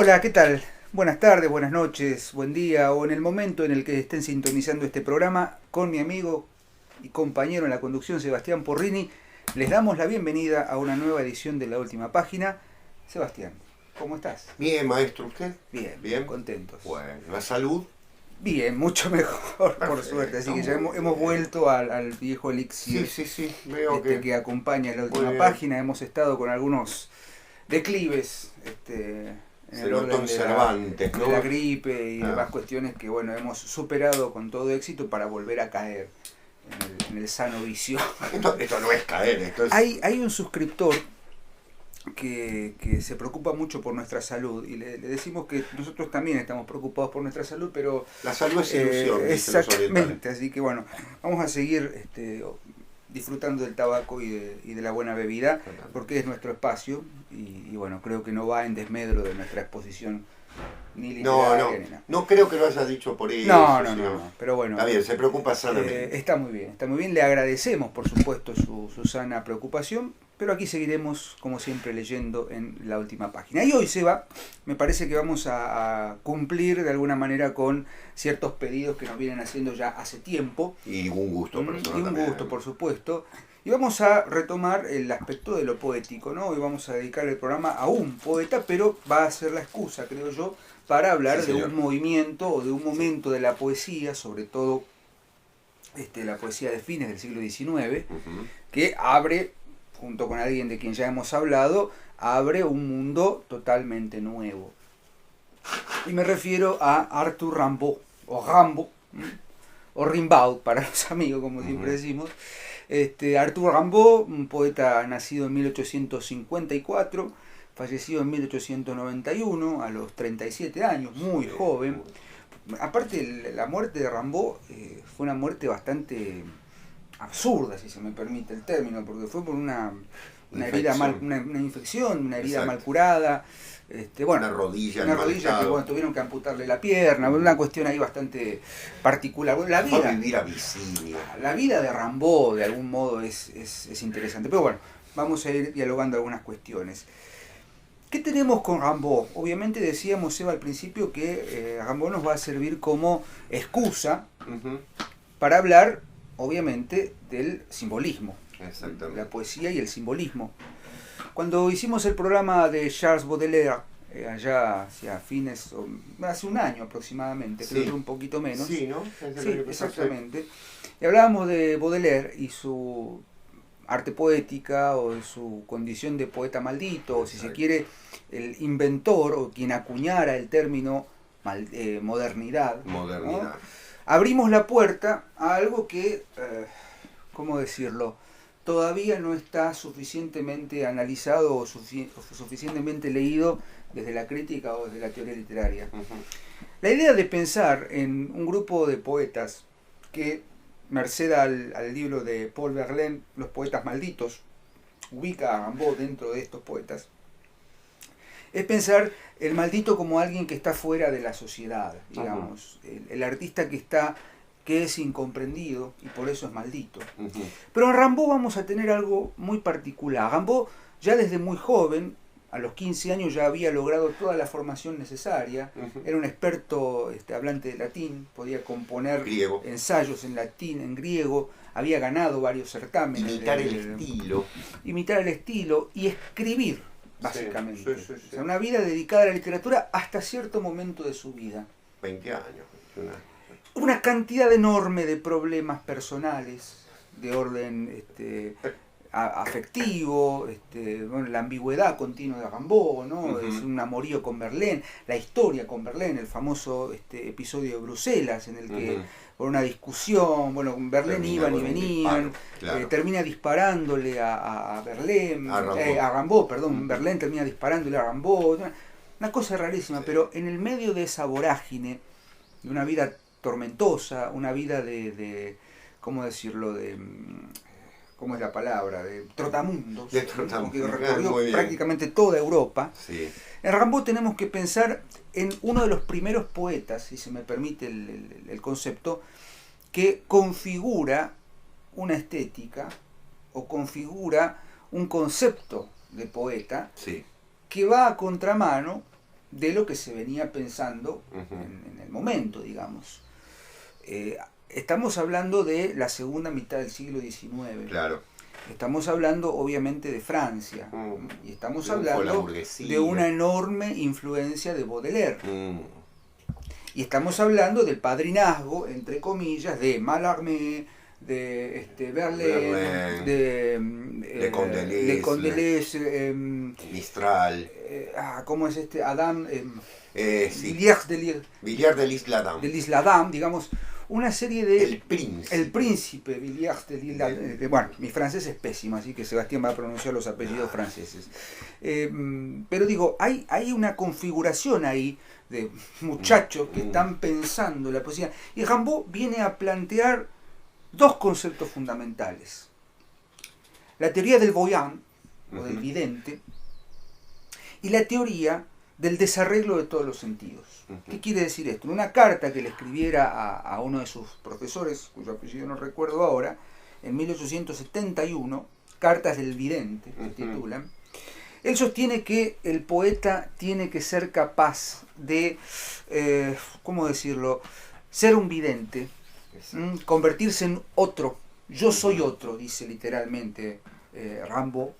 Hola, ¿qué tal? Buenas tardes, buenas noches, buen día o en el momento en el que estén sintonizando este programa con mi amigo y compañero en la conducción Sebastián Porrini, les damos la bienvenida a una nueva edición de La Última Página. Sebastián, ¿cómo estás? Bien, maestro, ¿usted? Bien, Bien. contentos. Bueno, la salud. Bien, mucho mejor, por Perfecto, suerte. Así que ya muy hemos bien. vuelto al viejo elixir Sí, veo que acompaña La muy Última bien. Página. Hemos estado con algunos declives en Se el notó orden en de la, Cervantes, de ¿no? la gripe y Ah, demás cuestiones que bueno hemos superado con todo éxito para volver a caer en el sano vicio. esto no es caer, esto es... Hay un suscriptor que se preocupa mucho por nuestra salud y le decimos que nosotros también estamos preocupados por nuestra salud, pero La salud es ilusión, dicen los orientales. exactamente, así que bueno, vamos a seguir disfrutando del tabaco y de la buena bebida, porque es nuestro espacio y bueno, creo que no va en desmedro de nuestra exposición ni literaria ni nada. No creo que lo haya dicho por eso. No, pero bueno. Está bien, se preocupa sanamente. Está muy bien. Le agradecemos, por supuesto, su sana preocupación, pero aquí seguiremos, como siempre, leyendo en La Última Página. Y hoy, Seba, me parece que vamos a cumplir de alguna manera con ciertos pedidos que nos vienen haciendo ya hace tiempo. Y un gusto personal Y un también. gusto, por supuesto. Y vamos a retomar el aspecto de lo poético, ¿no? Hoy vamos a dedicar el programa a un poeta, pero va a ser la excusa, creo yo, para hablar de un movimiento o de un momento de la poesía, sobre todo la poesía de fines del siglo XIX, que abre, junto con alguien de quien ya hemos hablado, abre un mundo totalmente nuevo. Y me refiero a Arthur Rimbaud, o Rimbaud para los amigos, como siempre decimos. Arthur Rimbaud, un poeta nacido en 1854, fallecido en 1891, a los 37 años, muy joven. Aparte, la muerte de Rimbaud fue una muerte bastante absurda, si se me permite el término, porque fue por una herida una infección, una herida mal curada. Una rodilla que bueno, tuvieron que amputarle la pierna, una cuestión ahí bastante particular. Bueno, la vida de Rimbaud de algún modo es interesante, pero bueno, vamos a ir dialogando algunas cuestiones. ¿Qué tenemos con Rimbaud? Obviamente decíamos, Eva, al principio que Rimbaud nos va a servir como excusa para hablar, obviamente, del simbolismo, la poesía y el simbolismo. Cuando hicimos el programa de Charles Baudelaire, allá hacia fines, hace un año aproximadamente, creo que un poquito menos. Sí, ¿no? Sí, exactamente. Y hablábamos de Baudelaire y su arte poética o de su condición de poeta maldito, o si se quiere, el inventor o quien acuñara el término modernidad. Modernidad. ¿No? Abrimos la puerta a algo que, ¿cómo decirlo?, todavía no está suficientemente analizado o suficientemente leído desde la crítica o desde la teoría literaria. La idea de pensar en un grupo de poetas que, merced al libro de Paul Verlaine, Los poetas malditos, ubica a Rimbaud dentro de estos poetas, es pensar el maldito como alguien que está fuera de la sociedad, digamos, el artista que es incomprendido y por eso es maldito. Pero en Rimbaud vamos a tener algo muy particular. Rimbaud ya desde muy joven, a los 15 años ya había logrado toda la formación necesaria, era un experto hablante de latín, podía componer ensayos en latín, en griego, había ganado varios certámenes. Imitar el estilo y escribir, básicamente. Sí. O sea, una vida dedicada a la literatura hasta cierto momento de su vida. 20 años, 21 años. Una cantidad enorme de problemas personales, de orden afectivo, bueno, la ambigüedad continua de Rimbaud, ¿no? Es un amorío con Verlaine, la historia con Verlaine, el famoso episodio de Bruselas, en el que por una discusión, bueno, Verlaine iban y venían, termina disparándole a Verlaine, a Rimbaud, Verlaine termina disparándole a Rimbaud, una cosa rarísima, pero en el medio de esa vorágine, de una vida tormentosa, una vida de ¿cómo decirlo?, ¿cómo es la palabra?, de trotamundos, que recorrió prácticamente toda Europa. En Rimbaud tenemos que pensar en uno de los primeros poetas, si se me permite el concepto, que configura una estética o configura un concepto de poeta que va a contramano de lo que se venía pensando en el momento, digamos. Estamos hablando de la segunda mitad del siglo XIX. Claro. Estamos hablando obviamente de Francia. Y estamos hablando de una enorme influencia de Baudelaire. Y estamos hablando del padrinazgo, entre comillas, de Mallarmé, de Verlaine, de Condelez, Mistral. ¿Cómo es Adam? Sí. Villard de l'Isle-Adam, digamos, una serie de... El Príncipe Villard de l'Isle-Adam. Bueno, mi francés es pésimo, así que Sebastián va a pronunciar los apellidos franceses. Pero digo, hay una configuración ahí de muchachos que están pensando la poesía. Y Rimbaud viene a plantear dos conceptos fundamentales. La teoría del voyant, o del vidente, y la teoría del desarreglo de todos los sentidos. ¿Qué quiere decir esto? En una carta que le escribiera a uno de sus profesores, cuyo apellido no recuerdo ahora, en 1871, Cartas del Vidente, se titulan, él sostiene que el poeta tiene que ser capaz de, ¿cómo decirlo?, ser un vidente, convertirse en otro. Yo soy otro, dice literalmente Rimbaud.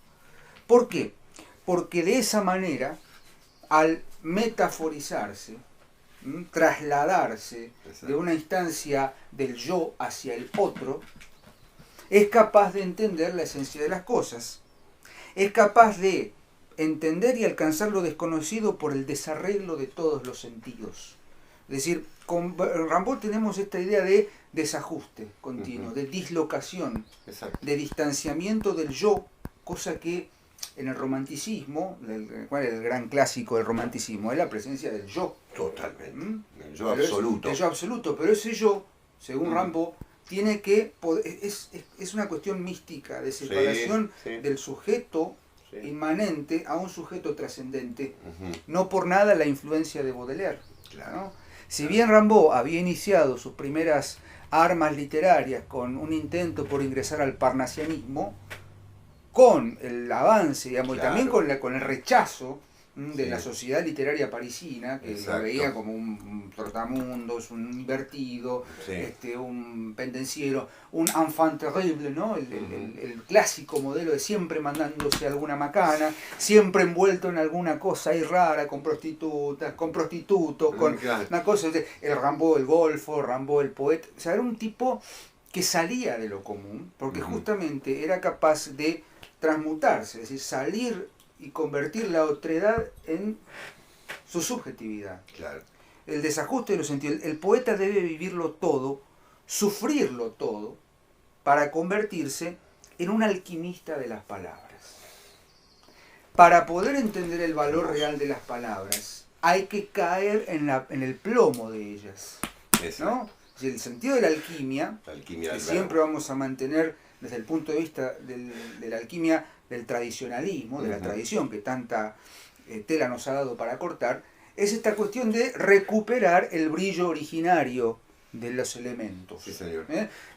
¿Por qué? Porque de esa manera, al metaforizarse, trasladarse de una instancia del yo hacia el otro, es capaz de entender la esencia de las cosas. Es capaz de entender y alcanzar lo desconocido por el desarreglo de todos los sentidos. Es decir, con Rimbaud tenemos esta idea de desajuste continuo, de dislocación, de distanciamiento del yo, cosa que en el romanticismo, ¿cuál es el gran clásico del romanticismo? Es la presencia del yo. Totalmente. El yo absoluto. El yo absoluto, pero ese yo, según Rimbaud, tiene que es una cuestión mística, de separación del sujeto inmanente a un sujeto trascendente. No por nada la influencia de Baudelaire. Claro. ¿no? Si bien Rimbaud había iniciado sus primeras armas literarias con un intento por ingresar al parnasianismo, con el avance, digamos, y también con el rechazo de la sociedad literaria parisina, que lo veía como un trotamundos, un invertido, un pendenciero, un enfant terrible, ¿no? El clásico modelo de siempre mandándose alguna macana, siempre envuelto en alguna cosa ahí rara, con prostitutas, con prostitutos, con una cosa, el Rimbaud el golfo, Rimbaud el poeta. O sea, era un tipo que salía de lo común, porque justamente era capaz de transmutarse, es decir, salir y convertir la otredad en su subjetividad. Claro. El desajuste de los sentidos. El poeta debe vivirlo todo, sufrirlo todo, para convertirse en un alquimista de las palabras. Para poder entender el valor real de las palabras, hay que caer en el plomo de ellas. ¿No? El sentido de la alquimia que siempre vamos a mantener desde el punto de vista de la alquimia del tradicionalismo, de la tradición que tanta tela nos ha dado para cortar, es esta cuestión de recuperar el brillo originario de los elementos. Sí, señor.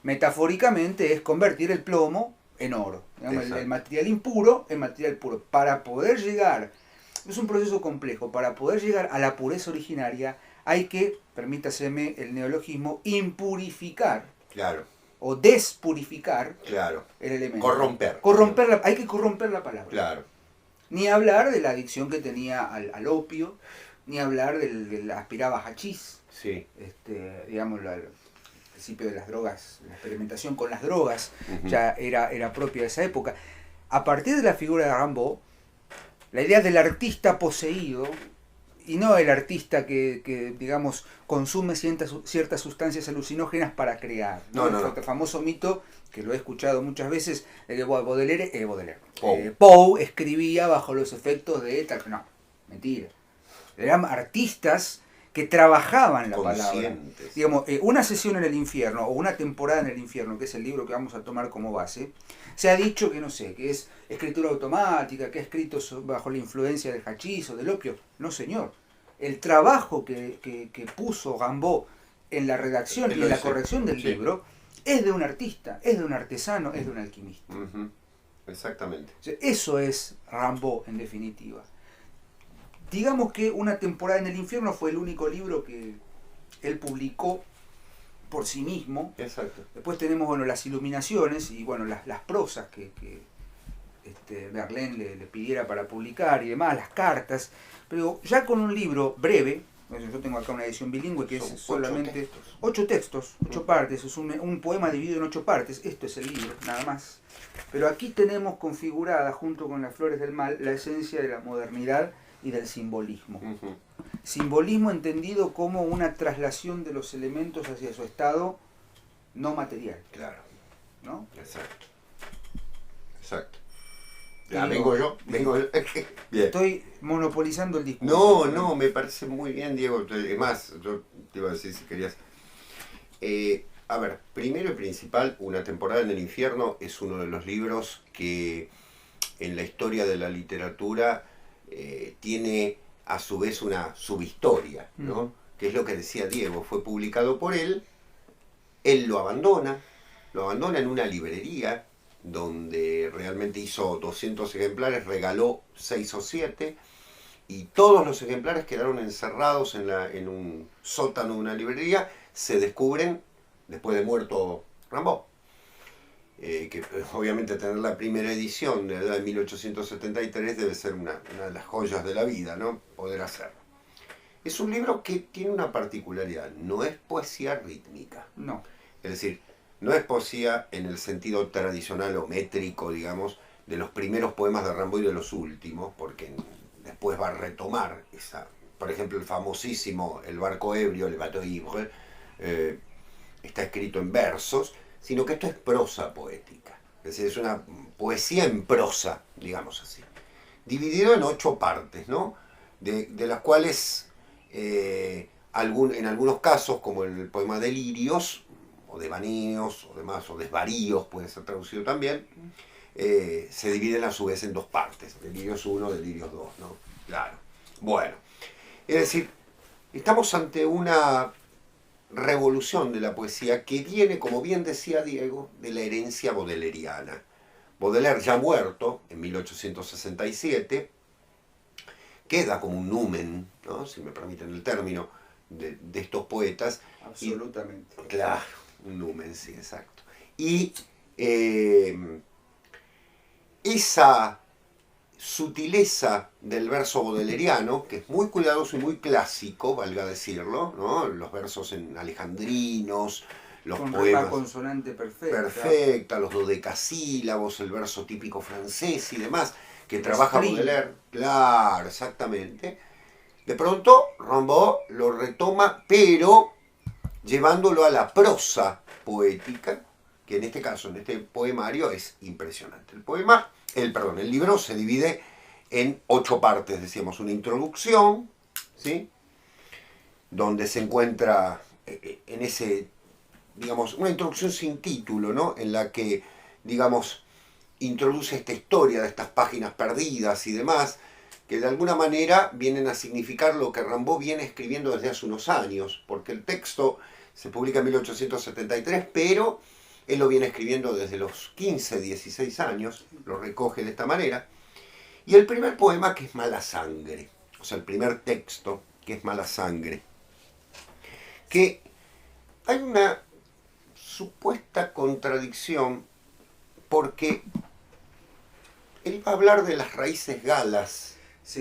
Metafóricamente es convertir el plomo en oro, digamos, el material impuro en material puro. Para poder llegar, es un proceso complejo, para poder llegar a la pureza originaria hay que, permítaseme el neologismo, impurificar. Claro. O despurificar el elemento. Hay que corromper la palabra. Claro. Ni hablar de la adicción que tenía al opio, ni hablar del aspiraba hachís. Sí. Digamos, el principio de las drogas, la experimentación con las drogas, ya era propia de esa época. A partir de la figura de Rimbaud, la idea del artista poseído, y no el artista que digamos, consume ciertas sustancias alucinógenas para crear. El famoso mito, que lo he escuchado muchas veces, de que Poe escribía bajo los efectos de tal. No, mentira. Eran artistas que trabajaban la palabra. Digamos, una sesión en el infierno, o una temporada en el infierno, que es el libro que vamos a tomar como base, se ha dicho que, no sé, que es escritura automática, que ha escrito bajo la influencia del hachís o del opio. No, señor. El trabajo que puso Rimbaud en la redacción y en la corrección del libro es de un artista, es de un artesano, es de un alquimista. Exactamente. O sea, eso es Rimbaud, en definitiva. Digamos que Una temporada en el infierno fue el único libro que él publicó por sí mismo. Exacto. Después tenemos, bueno, las iluminaciones y, bueno, las prosas que Verlaine le pidiera para publicar y demás, las cartas. Pero ya con un libro breve, yo tengo acá una edición bilingüe que son es solamente 8 textos, 8 partes, es un poema dividido en 8 partes. Esto es el libro, nada más. Pero aquí tenemos configurada, junto con Las flores del mal, la esencia de la modernidad y del simbolismo. Uh-huh. Simbolismo entendido como una traslación de los elementos hacia su estado no material. Claro. ¿No? Exacto. Exacto. Ya, vengo yo. Bien. Estoy monopolizando el discurso. No, me parece muy bien, Diego. Además, yo te iba a decir si querías... a ver, primero y principal, Una temporada en el infierno es uno de los libros que en la historia de la literatura tiene a su vez una subhistoria, ¿no? Que es lo que decía Diego, fue publicado por él lo abandona en una librería donde realmente hizo 200 ejemplares, regaló 6 o 7, y todos los ejemplares quedaron encerrados en un sótano de una librería, se descubren después de muerto Rimbaud. Que obviamente tener la primera edición de la edad de 1873 debe ser una de las joyas de la vida, ¿no? Poder hacerlo. Es un libro que tiene una particularidad, no es poesía rítmica. No. Es decir, no es poesía en el sentido tradicional o métrico, digamos, de los primeros poemas de Rimbaud y de los últimos, porque después va a retomar esa, por ejemplo, el famosísimo El barco ebrio, Le bateau ivre, está escrito en versos, sino que esto es prosa poética. Es decir, es una poesía en prosa, digamos así. Dividido en 8 partes, ¿no? De las cuales, en algunos casos, como el poema Delirios, o Devaneos, o demás, o Desvaríos, puede ser traducido también, se dividen a su vez en 2 partes. Delirios 1, Delirios 2, ¿no? Claro. Bueno, es decir, estamos ante una revolución de la poesía que viene, como bien decía Diego, de la herencia baudeleriana. Baudelaire, ya muerto en 1867, queda como un numen, ¿no? Si me permiten el término, de estos poetas. Absolutamente. Claro, un numen, sí, exacto. Y esa sutileza del verso baudeleriano, que es muy cuidadoso y muy clásico, valga decirlo, ¿no? Los versos en alejandrinos, los con poemas... Con consonante perfecta. Perfecta, los dodecasílabos, el verso típico francés y demás, que trabaja Baudelaire. Claro, exactamente. De pronto, Rimbaud lo retoma, pero llevándolo a la prosa poética, que en este caso, en este poemario, es impresionante. El libro se divide en 8 partes, decíamos, una introducción, ¿sí? Donde se encuentra en ese, digamos, una introducción sin título, ¿no? En la que, digamos, introduce esta historia de estas páginas perdidas y demás, que de alguna manera vienen a significar lo que Rimbaud viene escribiendo desde hace unos años, porque el texto se publica en 1873, pero él lo viene escribiendo desde los 15, 16 años, lo recoge de esta manera. Y el primer poema, que es Mala Sangre, o sea, el primer texto, que es Mala Sangre, que hay una supuesta contradicción, porque él va a hablar de las raíces galas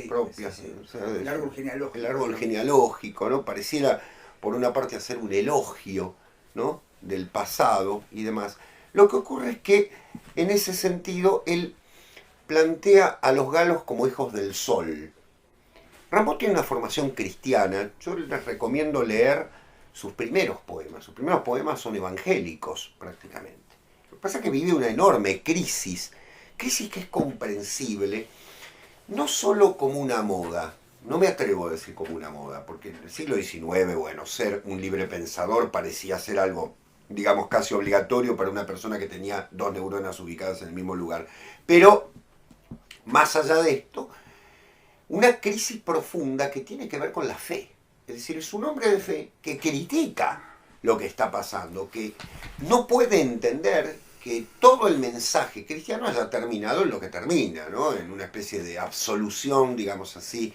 propias. Sí. O sea, el árbol genealógico. El árbol genealógico, ¿no? Pareciera, por una parte, hacer un elogio, ¿no? Del pasado y demás. Lo que ocurre es que, en ese sentido, él plantea a los galos como hijos del sol. Rimbaud tiene una formación cristiana. Yo les recomiendo leer sus primeros poemas. Sus primeros poemas son evangélicos, prácticamente. Lo que pasa es que vive una enorme crisis que es comprensible, no solo como una moda. No me atrevo a decir como una moda, porque en el siglo XIX, bueno, ser un libre pensador parecía ser algo, digamos, casi obligatorio para una persona que tenía 2 neuronas ubicadas en el mismo lugar. Pero, más allá de esto, una crisis profunda que tiene que ver con la fe. Es decir, es un hombre de fe que critica lo que está pasando, que no puede entender que todo el mensaje cristiano haya terminado en lo que termina, ¿no? En una especie de absolución, digamos así,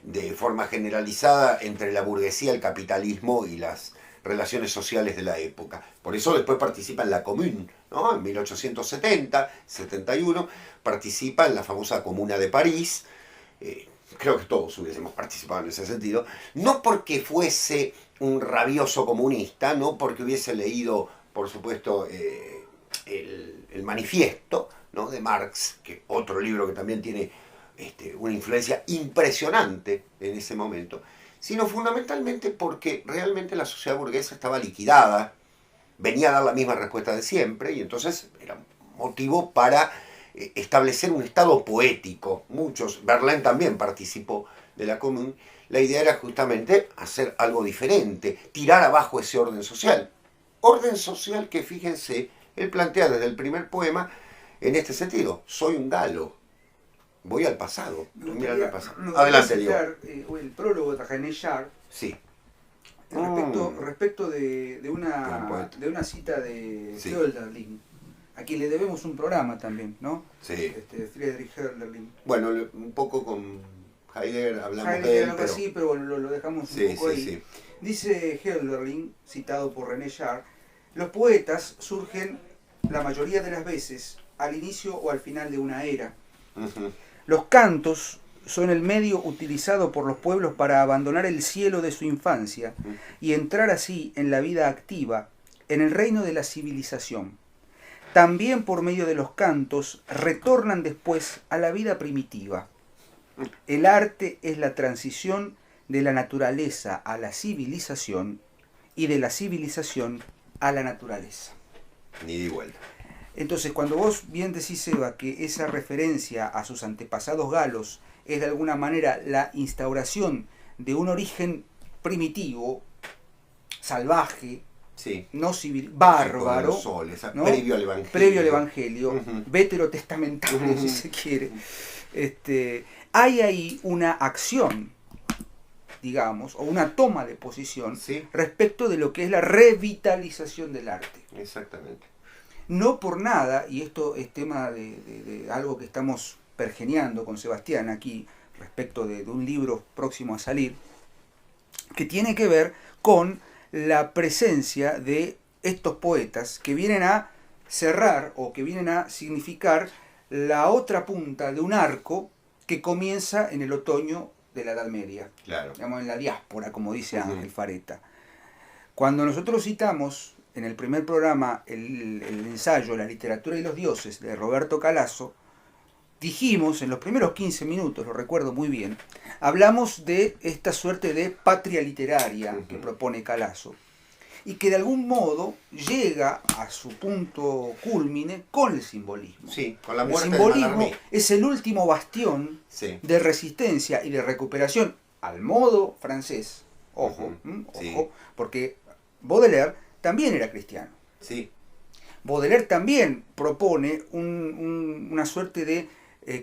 de forma generalizada entre la burguesía, el capitalismo y las relaciones sociales de la época. Por eso después participa en la Commune, ¿no? En 1870, 71, participa en la famosa Comuna de París. Creo que todos hubiésemos participado en ese sentido. No porque fuese un rabioso comunista, no porque hubiese leído, por supuesto, el manifiesto, ¿no?, de Marx, que otro libro que también tiene una influencia impresionante en ese momento, sino fundamentalmente porque realmente la sociedad burguesa estaba liquidada, venía a dar la misma respuesta de siempre, y entonces era motivo para establecer un estado poético. Verlaine también participó de la Commune. La idea era justamente hacer algo diferente, tirar abajo ese orden social. Orden social que, fíjense, él plantea desde el primer poema en este sentido: soy un galo, voy al pasado. Adelante, citar, el prólogo de René Char, sí, respecto de una cita de Hölderlin, a quien le debemos un programa también, ¿no? Sí. Friedrich Hölderlin. Bueno, un poco con Heidegger hablamos de él, algo pero... así, pero bueno, lo dejamos un poco ahí. Sí. Dice Hölderlin, citado por René Char: los poetas surgen la mayoría de las veces al inicio o al final de una era. Los cantos son el medio utilizado por los pueblos para abandonar el cielo de su infancia y entrar así en la vida activa, en el reino de la civilización. También por medio de los cantos retornan después a la vida primitiva. El arte es la transición de la naturaleza a la civilización y de la civilización a la naturaleza. Ni de vuelta. Entonces, cuando vos bien decís, Eva, que esa referencia a sus antepasados galos es de alguna manera la instauración de un origen primitivo, salvaje, sí, no civil, bárbaro, ¿no?, previo al Evangelio, veterotestamentario, si se quiere, hay ahí una acción, digamos, o una toma de posición, sí, respecto de lo que es la revitalización del arte. Exactamente. No por nada, y esto es tema de algo que estamos pergeneando con Sebastián aquí, respecto de un libro próximo a salir, que tiene que ver con la presencia de estos poetas que vienen a cerrar o que vienen a significar la otra punta de un arco que comienza en el otoño de la Edad Media, claro, digamos, en la diáspora, como dice Ángel Fareta. Cuando nosotros citamos en el primer programa el ensayo La literatura y los dioses de Roberto Calasso, dijimos en los primeros 15 minutos, lo recuerdo muy bien, hablamos de esta suerte de patria literaria que propone Calasso y que de algún modo llega a su punto cúlmine con el simbolismo. Sí, con la muerte del simbolismo. El simbolismo es el último bastión, sí, de resistencia y de recuperación al modo francés. Ojo, sí, porque Baudelaire también era cristiano. Sí. Baudelaire también propone una suerte de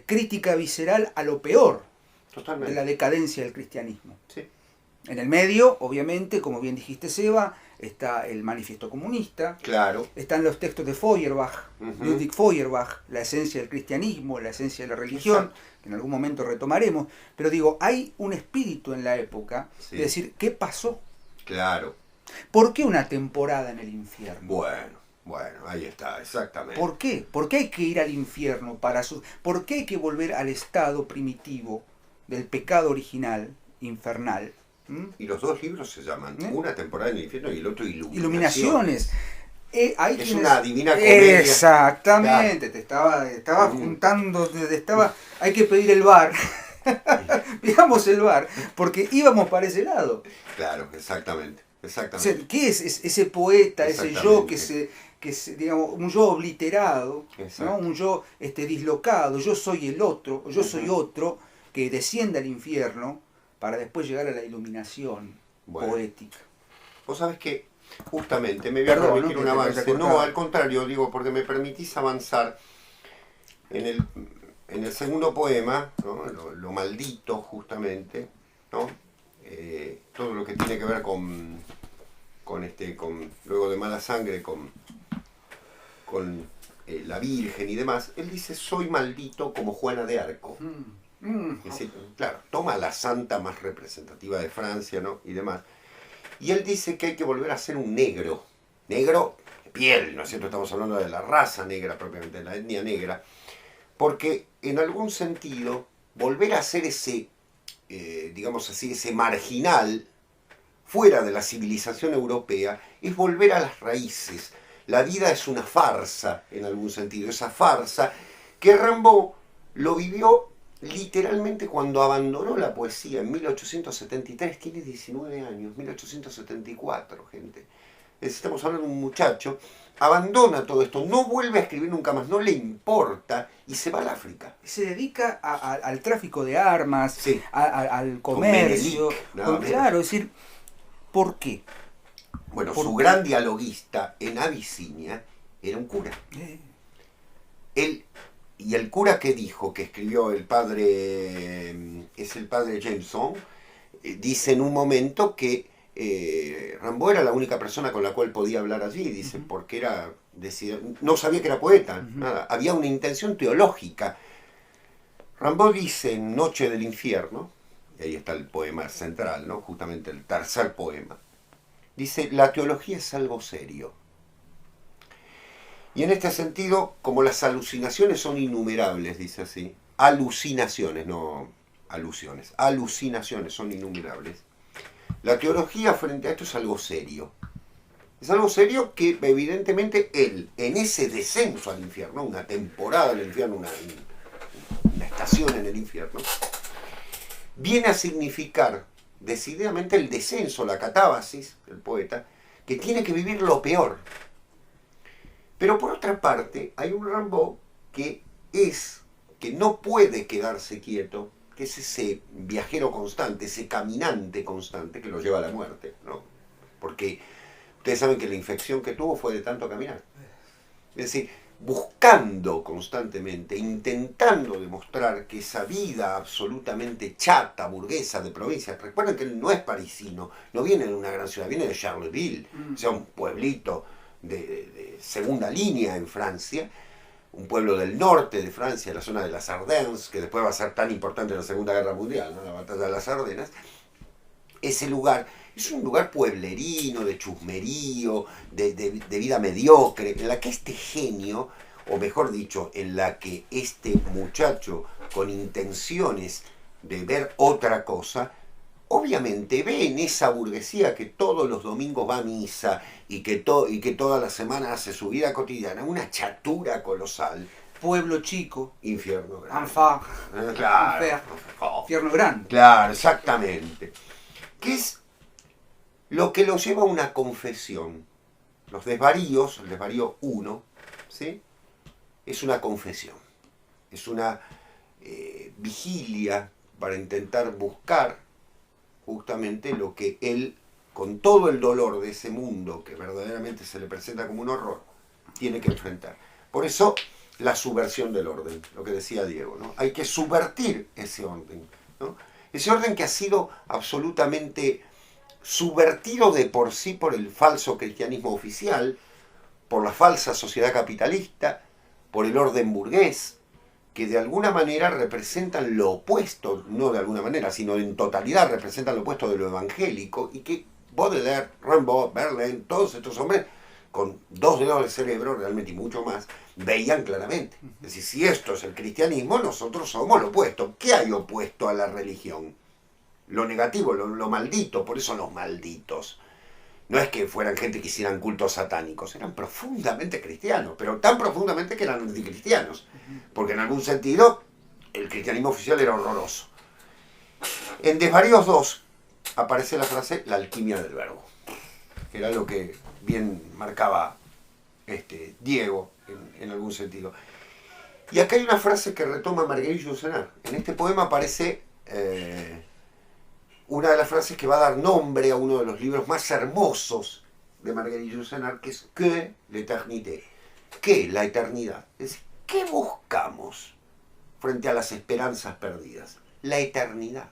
crítica visceral a lo peor. Totalmente. De la decadencia del cristianismo. Sí. En el medio, obviamente, como bien dijiste, Seba, está el manifiesto comunista, claro, están los textos de Feuerbach, Ludwig Feuerbach, la esencia del cristianismo, la esencia de la religión, exacto, que en algún momento retomaremos, pero digo, hay un espíritu en la época, sí, de decir, ¿qué pasó? Claro. ¿Por qué una temporada en el infierno? Bueno, ahí está, exactamente. ¿Por qué? ¿Por qué hay que ir al infierno ¿Por qué hay que volver al estado primitivo del pecado original, infernal? Y los dos libros se llaman Una temporada en el infierno y el otro Iluminaciones. Es una divina comedia. Exactamente, claro. Te estaba juntando, hay que pedir el bar. Pidamos el bar, porque íbamos para ese lado. Claro, exactamente. O sea, ¿qué es ese poeta, ese yo que se digamos, un yo obliterado, ¿no? Un yo dislocado, yo soy el otro, yo soy otro, que desciende al infierno para después llegar a la iluminación poética? Vos sabés que justamente me voy a permitir un avance. No, al contrario, digo, porque me permitís avanzar en el segundo poema, ¿no? Lo maldito, justamente, ¿no? Todo lo que tiene que ver con luego de Mala Sangre, con la Virgen y demás. Él dice: soy maldito como Juana de Arco. Es decir, claro, toma a la santa más representativa de Francia, ¿no? Y demás. Y él dice que hay que volver a ser un negro. Negro de piel, ¿no es cierto? Estamos hablando de la raza negra propiamente, de la etnia negra. Porque en algún sentido, volver a ser ese, digamos así, ese marginal fuera de la civilización europea es volver a las raíces. La vida es una farsa, en algún sentido. Esa farsa que Rimbaud lo vivió literalmente cuando abandonó la poesía en 1873. Tiene 19 años, 1874, gente. Estamos hablando de un muchacho, abandona todo esto, no vuelve a escribir nunca más, no le importa y se va al África. Se dedica al tráfico de armas, Sí. al comercio. Claro, es decir, ¿por qué? Bueno, su gran dialoguista en Abisinia era un cura. Él, y el cura que dijo, que escribió el padre, es el padre Jameson, dice en un momento que Rimbaud era la única persona con la cual podía hablar allí, dice, porque era, decía, no sabía que era poeta, nada, había una intención teológica. Rimbaud dice en Noche del Infierno, y ahí está el poema central, ¿no? Justamente el tercer poema, dice, la teología es algo serio. Y en este sentido, como las alucinaciones son innumerables, dice así, alucinaciones, no alusiones, alucinaciones son innumerables, la teología frente a esto es algo serio. Es algo serio que evidentemente él, en ese descenso al infierno, una temporada en el infierno, una estación en el infierno, viene a significar decididamente el descenso, la catábasis del poeta, que tiene que vivir lo peor. Pero por otra parte, hay un Rimbaud que no puede quedarse quieto, que es ese viajero constante, ese caminante constante que lo lleva a la muerte, ¿no? Porque ustedes saben que la infección que tuvo fue de tanto caminar. Es decir, buscando constantemente, intentando demostrar que esa vida absolutamente chata, burguesa, de provincia, recuerden que él no es parisino, no viene de una gran ciudad, viene de Charleville, o sea, un pueblito de segunda línea en Francia, un pueblo del norte de Francia, la zona de las Ardennes, que después va a ser tan importante en la Segunda Guerra Mundial, ¿no? La batalla de las Ardenas. Ese lugar es un lugar pueblerino, de chusmerío, de vida mediocre, en la que este genio, o mejor dicho, en la que este muchacho con intenciones de ver otra cosa, obviamente ve en esa burguesía que todos los domingos va a misa y que toda la semana hace su vida cotidiana, una chatura colosal. Pueblo chico. Infierno grande. Enfant. Claro. Infierno grande. Claro, exactamente. ¿Qué es lo que lo lleva a una confesión? Los desvaríos, el desvarío 1, ¿sí? Es una confesión. Es una vigilia para intentar buscar justamente lo que él, con todo el dolor de ese mundo que verdaderamente se le presenta como un horror, tiene que enfrentar. Por eso, la subversión del orden, lo que decía Diego, ¿no? Hay que subvertir ese orden, ¿no? Ese orden que ha sido absolutamente subvertido de por sí por el falso cristianismo oficial, por la falsa sociedad capitalista, por el orden burgués, que de alguna manera representan lo opuesto, no de alguna manera, sino en totalidad representan lo opuesto de lo evangélico, y que Baudelaire, Rimbaud, Verlaine, todos estos hombres, con 2 dedos del cerebro realmente y mucho más, veían claramente. Es decir, si esto es el cristianismo, nosotros somos lo opuesto. ¿Qué hay opuesto a la religión? Lo negativo, lo maldito, por eso los malditos. No es que fueran gente que hicieran cultos satánicos, eran profundamente cristianos, pero tan profundamente que eran anticristianos, porque en algún sentido el cristianismo oficial era horroroso. En Desvaríos 2 aparece la frase la alquimia del verbo, que era lo que bien marcaba Diego en algún sentido. Y acá hay una frase que retoma Marguerite Yourcenar. En este poema aparece una de las frases que va a dar nombre a uno de los libros más hermosos de Marguerite Yourcenar, que es que l'éternité. ¿Qué? La eternidad. Es decir, ¿qué buscamos frente a las esperanzas perdidas? La eternidad.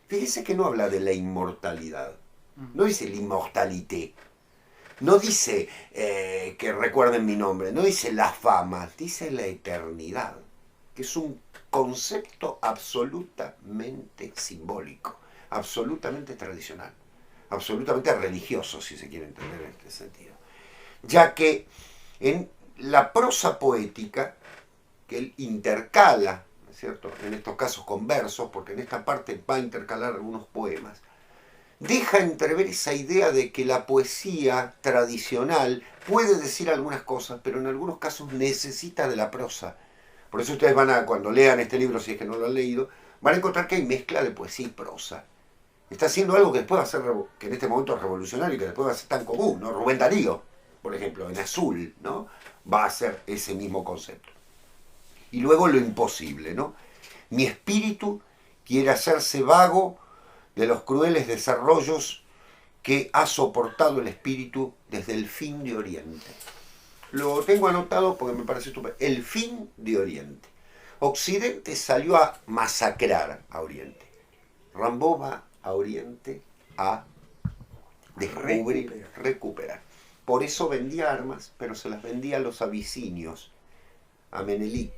Fíjese que no habla de la inmortalidad. No dice l'immortalité. No dice que recuerden mi nombre. No dice la fama. Dice la eternidad. que es un concepto absolutamente simbólico, absolutamente tradicional, absolutamente religioso, si se quiere entender en este sentido. Ya que en la prosa poética, que él intercala, ¿no es cierto?, en estos casos con versos, porque en esta parte va a intercalar algunos poemas, deja entrever esa idea de que la poesía tradicional puede decir algunas cosas, pero en algunos casos necesita de la prosa. Por eso ustedes van a, cuando lean este libro, si es que no lo han leído, van a encontrar que hay mezcla de poesía y prosa. Está haciendo algo que después va a ser, que en este momento es revolucionario y que después va a ser tan común, ¿no? Rubén Darío, por ejemplo, en Azul, ¿no?, va a hacer ese mismo concepto. Y luego lo imposible, ¿no? Mi espíritu quiere hacerse vago de los crueles desarrollos que ha soportado el espíritu desde el fin de Oriente. Lo tengo anotado porque me parece estupendo. El fin de Oriente. Occidente salió a masacrar a Oriente. Rimbaud va a Oriente a descubrir, recuperar. Por eso vendía armas, pero se las vendía a los abisinios, a Menelik,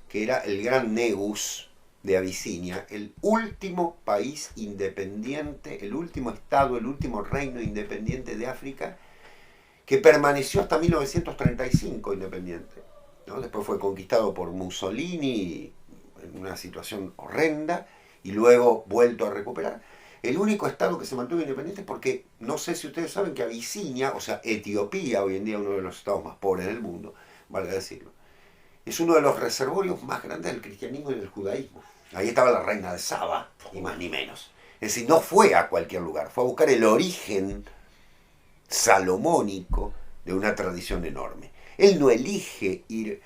que era el gran Negus de Abisinia, el último país independiente, el último estado, el último reino independiente de África, que permaneció hasta 1935 independiente, ¿no? Después fue conquistado por Mussolini en una situación horrenda y luego vuelto a recuperar. El único estado que se mantuvo independiente, porque no sé si ustedes saben que Abisinia, o sea, Etiopía, hoy en día uno de los estados más pobres del mundo, valga decirlo, es uno de los reservorios más grandes del cristianismo y del judaísmo. Ahí estaba la reina de Saba, ni más ni menos. Es decir, no fue a cualquier lugar, fue a buscar el origen salomónico de una tradición enorme. Él no elige ir,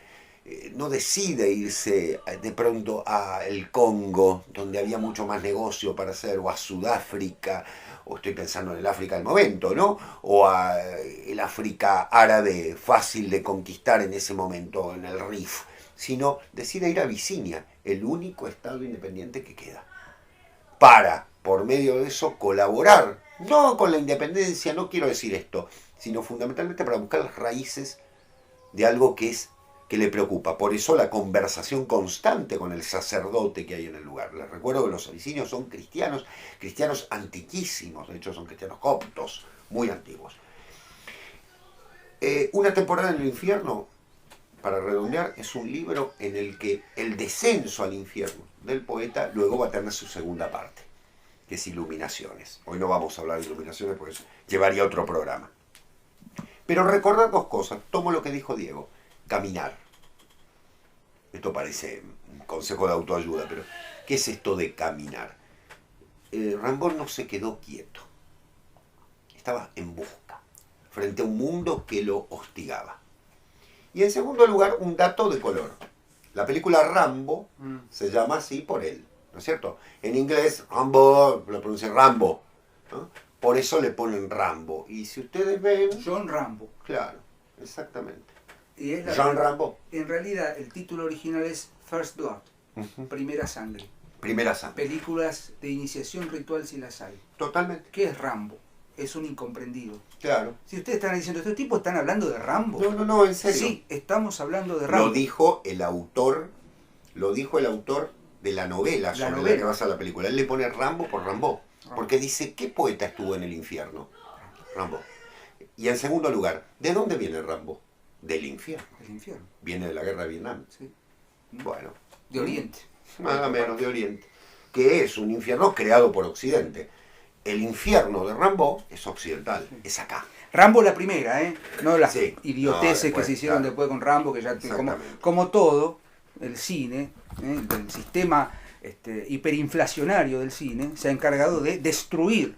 no decide irse de pronto a el Congo, donde había mucho más negocio para hacer, o a Sudáfrica, o estoy pensando en el África del momento, ¿no? O a el África árabe fácil de conquistar en ese momento, en el Rif, sino decide ir a Abisinia, el único estado independiente que queda, para, por medio de eso, colaborar, no con la independencia, no quiero decir esto, sino fundamentalmente para buscar las raíces de algo que le preocupa. Por eso la conversación constante con el sacerdote que hay en el lugar. Les recuerdo que los abisinios son cristianos antiquísimos, de hecho son cristianos coptos, muy antiguos. Una temporada en el infierno, para redondear, es un libro en el que el descenso al infierno del poeta luego va a tener su segunda parte, que es Iluminaciones. Hoy no vamos a hablar de Iluminaciones porque eso llevaría otro programa. Pero recordad dos cosas. Tomo lo que dijo Diego. Caminar. Esto parece un consejo de autoayuda, pero ¿qué es esto de caminar? Rimbaud no se quedó quieto. Estaba en busca, frente a un mundo que lo hostigaba. Y en segundo lugar, un dato de color. La película Rambo se llama así por él, ¿no es cierto? En inglés, Rambo, lo pronuncian Rambo, ¿no? Por eso le ponen Rambo. Y si ustedes ven... John Rambo. Claro, exactamente. Y es John Rambo. En realidad, el título original es First Blood, Primera Sangre. Primera Sangre. Películas de iniciación ritual si las hay. Totalmente. ¿Qué es Rambo? Es un incomprendido. Claro. Si ustedes están diciendo, ¿estos tipos están hablando de Rambo? No, en serio. Sí, estamos hablando de Rambo. Lo dijo el autor de la novela sobre la que basa la película. Él le pone Rambo por Rambo. Porque dice, ¿qué poeta estuvo en el infierno? Rambo. Y en segundo lugar, ¿de dónde viene Rambo? Del infierno. Del infierno. Viene de la guerra de Vietnam. Sí. Bueno. De Oriente. Más o menos de Oriente. Que es un infierno creado por Occidente. El infierno de Rambo es occidental, es acá. Rambo la primera, ¿eh? No las Sí. idioteces después, que se hicieron claro. después con Rambo, que ya como todo, el cine, el sistema hiperinflacionario del cine, se ha encargado de destruir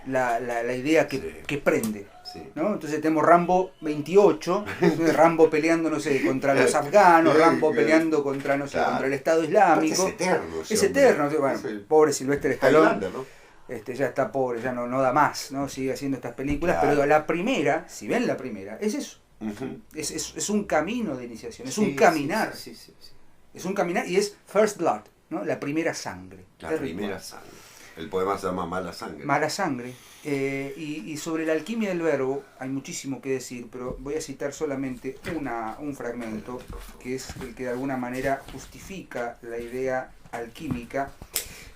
la idea que prende. Sí. ¿No? Entonces tenemos Rambo 28, Rambo peleando, no sé, contra los afganos, Rambo peleando contra, no sé, contra el Estado Islámico. Es eterno. Es eterno. Bueno, pobre Sylvester Stallone. ¿No? Ya está pobre, ya no da más, ¿no? Sigue haciendo estas películas, Claro. pero la primera, si ven la primera, es eso. Uh-huh. Es un camino de iniciación, es un caminar. Sí. Es un caminar y es First Blood, ¿no? La primera sangre. La primera sangre. El poema se llama Mala Sangre. Mala Sangre. Y sobre la alquimia del verbo hay muchísimo que decir, pero voy a citar solamente un fragmento, que es el que de alguna manera justifica la idea alquímica,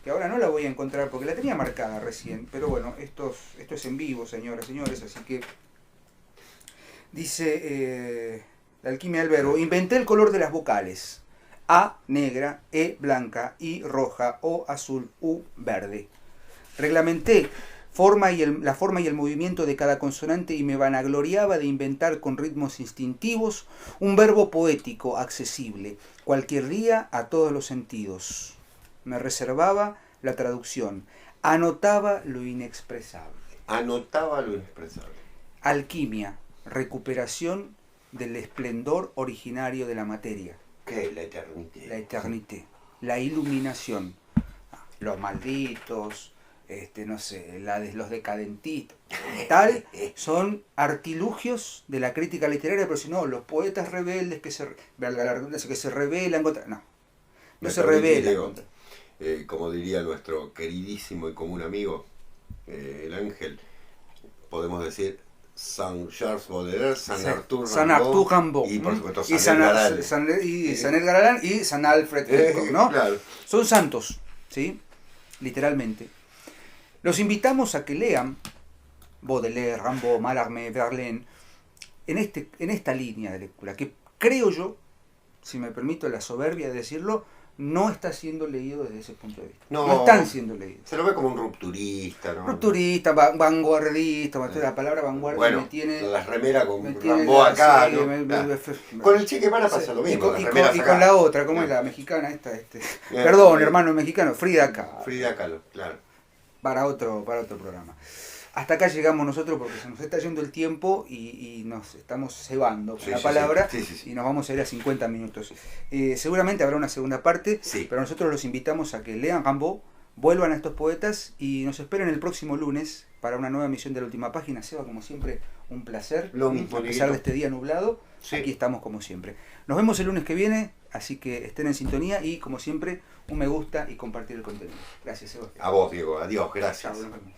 que ahora no la voy a encontrar porque la tenía marcada recién, pero bueno, esto es en vivo, señoras y señores, así que dice la alquimia del verbo: inventé el color de las vocales, A negra, E blanca, I roja, O azul, U verde. Reglamenté la forma y el movimiento de cada consonante y me vanagloriaba de inventar con ritmos instintivos un verbo poético, accesible, cualquier día a todos los sentidos. Me reservaba la traducción, anotaba lo inexpresable. Anotaba lo inexpresable. Alquimia, recuperación del esplendor originario de la materia. ¿Qué es la eternidad? La eternité, la iluminación. Los malditos, no sé, los decadentistas, tal, son artilugios de la crítica literaria, pero si no, los poetas rebeldes que se rebelan contra... No se rebelan contra... como diría nuestro queridísimo y común amigo, el Ángel, podemos decir Saint Charles Baudelaire, Saint Arthur Rimbaud, y por supuesto Saint Edgar Allan y Saint Alfred Hitchcock, ¿no? Claro. Son santos, ¿sí? Literalmente. Los invitamos a que lean Baudelaire, Rimbaud, Mallarmé, Verlaine en esta línea de lectura, que creo yo, si me permito la soberbia de decirlo, no está siendo leído desde ese punto de vista. No están siendo leídos. Se lo ve como un rupturista, ¿no? Rupturista, vanguardista, la palabra vanguardia bueno, me tiene... la remera con Rimbaud acá, ¿no? Con el Che Guevara pasa lo mismo. Y con la otra, ¿cómo es la mexicana esta? Perdón, hermano mexicano, Frida Kahlo. Frida Kahlo, claro. Para otro programa. Hasta acá llegamos nosotros porque se nos está yendo el tiempo y nos estamos cebando con la palabra y nos vamos a ir a 50 minutos. Seguramente habrá una segunda parte, pero nosotros los invitamos a que lean Rimbaud, vuelvan a estos poetas y nos esperen el próximo lunes para una nueva emisión de La Última Página. Seba, como siempre, un placer. Lo mismo, a pesar de este día nublado, aquí estamos como siempre. Nos vemos el lunes que viene, así que estén en sintonía y, como siempre, un me gusta y compartir el contenido. Gracias, Seba. A vos, Diego. Adiós. Gracias. Chao, nos vemos.